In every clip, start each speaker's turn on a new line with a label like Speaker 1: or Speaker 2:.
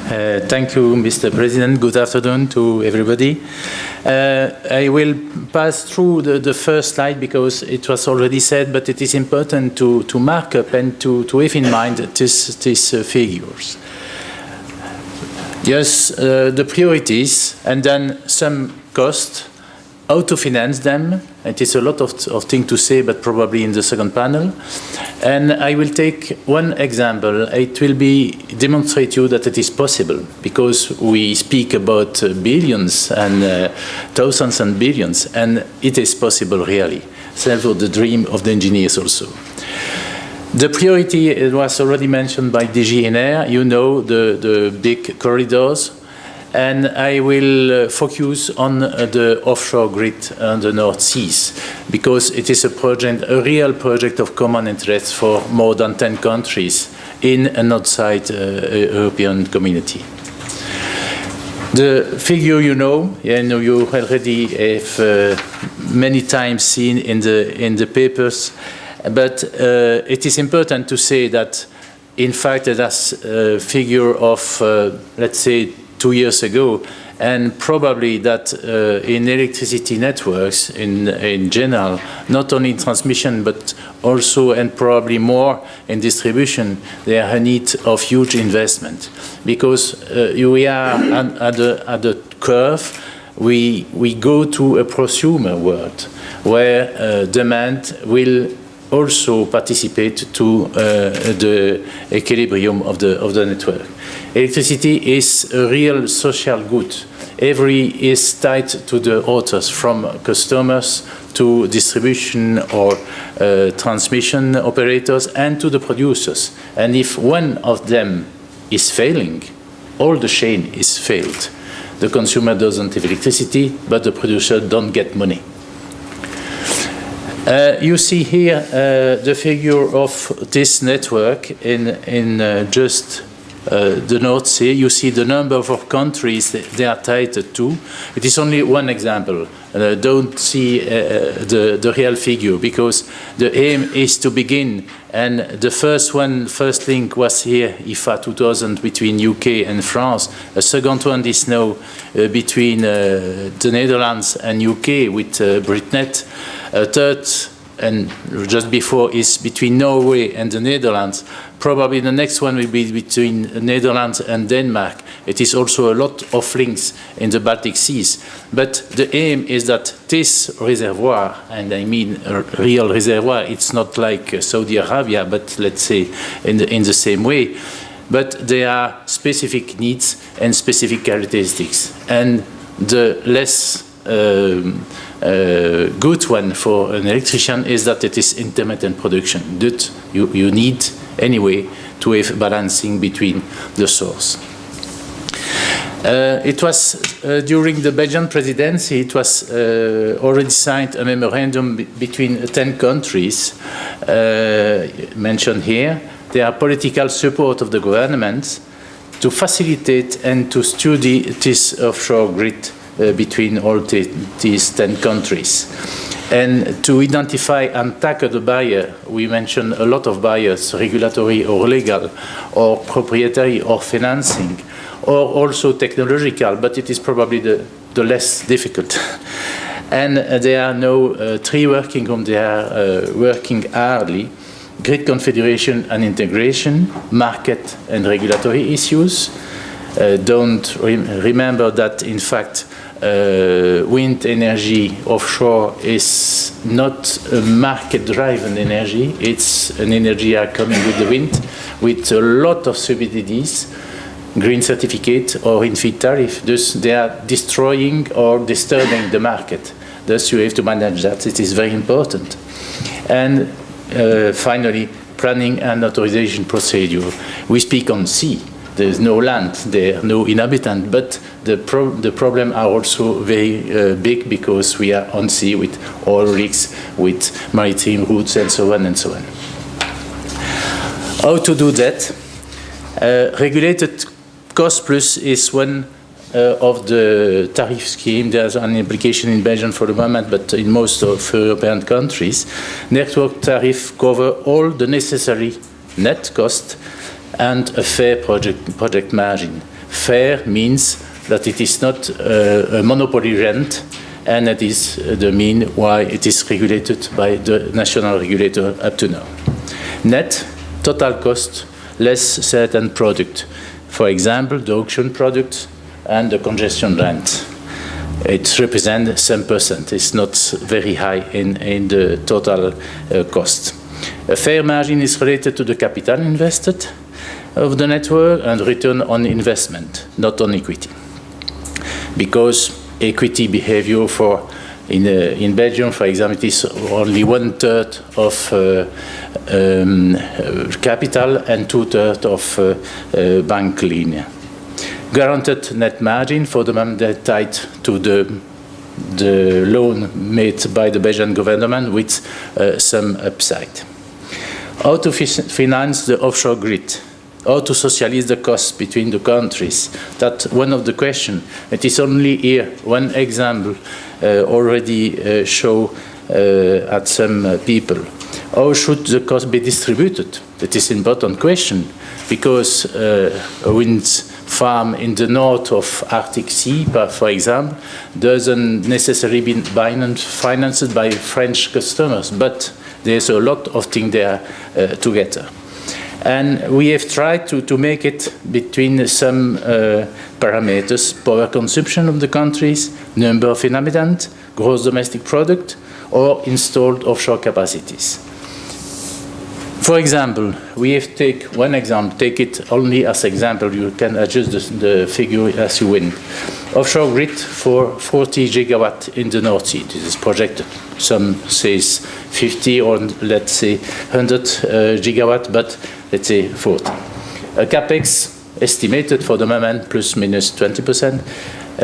Speaker 1: Thank you, Mr. President. Good afternoon to everybody. I will pass through the first slide because it was already said, but it is important to mark up and to have in mind these figures. Yes, the priorities and then some cost, how to finance them. It is a lot of things to say, but probably in the second panel. And I will take one example. It will demonstrate you that it is possible, because we speak about billions and thousands and billions, and it is possible really. So the dream of the engineers also. The priority, it was already mentioned by DG NR, you know, the big corridors. And I will focus on the offshore grid on the North Seas, because it is a real project of common interest for more than 10 countries in and outside European community. The figure you know you already have many times seen in the papers, but it is important to say that, in fact, that's a figure of, let's say, 2 years ago, and probably that in electricity networks in general, not only in transmission but also and probably more in distribution, there are a need of huge investment, because we are at the curve. We go to a prosumer world where demand will also participate to the equilibrium of the network. Electricity is a real social good. Every is tied to the others, from customers to distribution or transmission operators and to the producers. And if one of them is failing, all the chain is failed. The consumer doesn't have electricity, but the producer don't get money. You see here the figure of this network in just the North Sea. You see the number of countries they are tied to. It is only one example. Don't see the real figure, because the aim is to begin. And the first link was here, IFA 2000, between UK and France. A second one is now between the Netherlands and UK with BritNet. A third, and just before, is between Norway and the Netherlands. Probably the next one will be between the Netherlands and Denmark. It is also a lot of links in the Baltic Seas. But the aim is that this reservoir, and I mean a real reservoir, it's not like Saudi Arabia, but let's say in the same way. But there are specific needs and specific characteristics. And the less good one for an electrician is that it is intermittent production. That you need anyway to have balancing between the source. It was during the Belgian presidency, it was already signed a memorandum between 10 countries mentioned here. There are political support of the government to facilitate and to study this offshore grid between all these 10 countries. And to identify and tackle the buyer, we mentioned a lot of buyers, regulatory or legal, or proprietary or financing, or also technological, but it is probably the less difficult. And there are now 3 working groups, they are working hardly. Grid configuration and integration, market and regulatory issues. Don't remember that, in fact, wind energy offshore is not a market-driven energy. It's an energy coming with the wind, with a lot of subsidies, green certificate or in-feed tariff. Thus, they are destroying or disturbing the market. Thus, you have to manage that. It is very important. And finally, planning and authorization procedure. We speak on sea. There is no land, there are no inhabitants, but the problem are also very big, because we are on sea with oil rigs, with maritime routes, and so on and so on. How to do that? Regulated cost plus is one of the tariff scheme. There's an application in Belgium for the moment, but in most of European countries. Network tariff cover all the necessary net cost and a fair project margin. fair means that it is not a monopoly rent, and that is the mean why it is regulated by the national regulator up to now. Net, total cost, less certain product. For example, the auction product and the congestion rent. It represents some percent. It's not very high in the total cost. A fair margin is related to the capital invested of the network and return on investment, not on equity. Because equity behavior in Belgium, for example, it is only 1/3 of capital and 2/3 of bank line. Guaranteed net margin for the moment tied to the loan made by the Belgian government with some upside. How to finance the offshore grid? How to socialize the costs between the countries? That's one of the questions. It is only here one example already show at some people. How should the cost be distributed? That is an important question, because a wind farm in the north of Arctic Sea, for example, doesn't necessarily be financed by French customers, but there's a lot of things there together. And we have tried to make it between some parameters: power consumption of the countries, number of inhabitants, gross domestic product, or installed offshore capacities. For example, we have take one example, take it only as example, you can adjust the figure as you win. Offshore grid for 40 gigawatt in the North Sea. This is projected. Some says 50 or let's say 100 gigawatt, but let's say 40. A capex estimated for the moment plus minus 20%,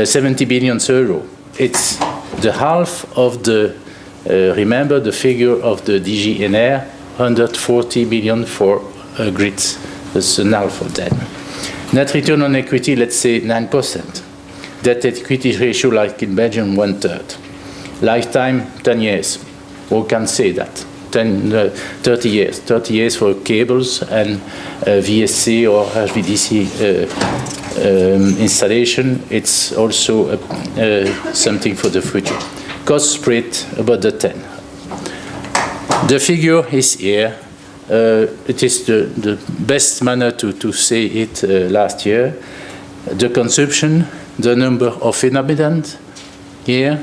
Speaker 1: 70 billion euro. It's the half of the, remember the figure of the DGNR, 140 billion for grids. That's an half of that. Net return on equity, let's say 9%. Debt equity ratio, like in Belgium, 1/3. Lifetime, 10 years. Who can say that? 30 years. 30 years for cables and VSC or HVDC installation. It's also something for the future. Cost spread about the 10. The figure is here. It is the best manner to say it last year. The consumption, the number of inhabitants here,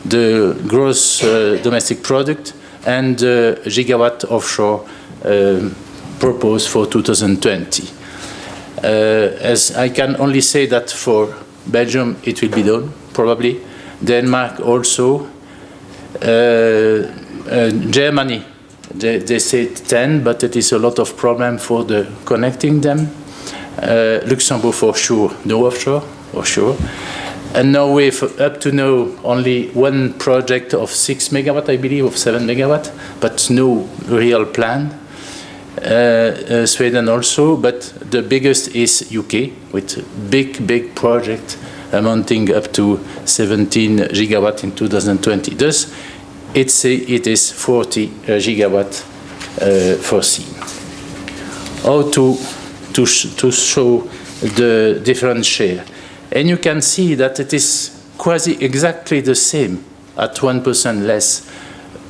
Speaker 1: the gross domestic product, and the gigawatt offshore proposed for 2020. As I can only say that for Belgium it will be done, probably. Denmark also. Germany, they say 10, but it is a lot of problem for the connecting them. Luxembourg for sure, no offshore, for sure. And Norway, up to now, only one project of 6 megawatt, I believe, of 7 megawatt, but no real plan. Sweden also, but the biggest is UK, with big project amounting up to 17 gigawatt in 2020. Thus, it is 40 gigawatt foreseen. How to show the different share? And you can see that it is quasi exactly the same at 1% less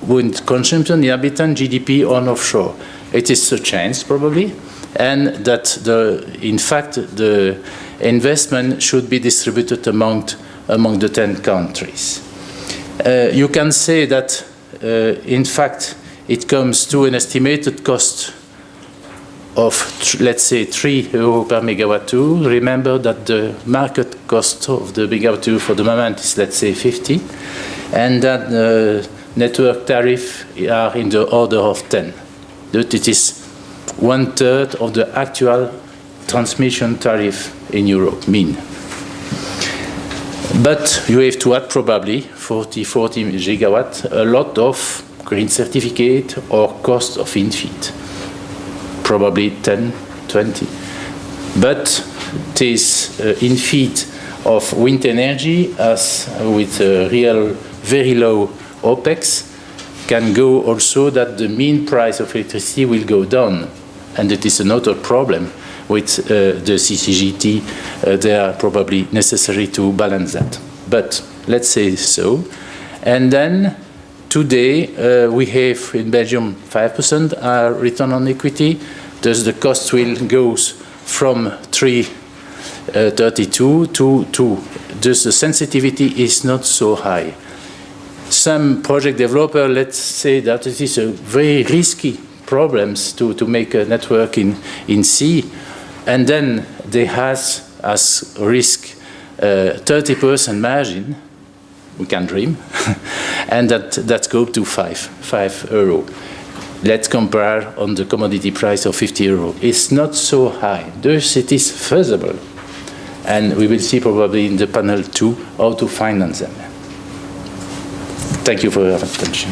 Speaker 1: wind consumption, inhabitant, GDP on offshore. It is a chance probably, and that in fact the investment should be distributed among the 10 countries. You can say that in fact it comes to an estimated cost of, let's say, €3 per megawatt hour. Remember that the market cost of the megawatt hour for the moment is, let's say, 50, and that the network tariff are in the order of 10. That it is 1/3 of the actual transmission tariff in Europe, mean. But you have to add probably 40 gigawatt, a lot of green certificate or cost of in-feed. Probably 10, 20. But this in-feed of wind energy, as with real very low OPEX, can go also that the mean price of electricity will go down. And it is another problem. with the CCGT, they are probably necessary to balance that. But let's say so. And then today we have in Belgium 5% return on equity. Thus the cost will goes from 3.32 to 2. Thus the sensitivity is not so high. Some project developer, let's say that it is a very risky problems to make a network in sea, and then they has as risk 30% margin. We can dream, and that go to 5 euro. Let's compare on the commodity price of 50 euro. It's not so high. Thus it is feasible, and we will see probably in the panel 2 how to finance them. Thank you for your attention.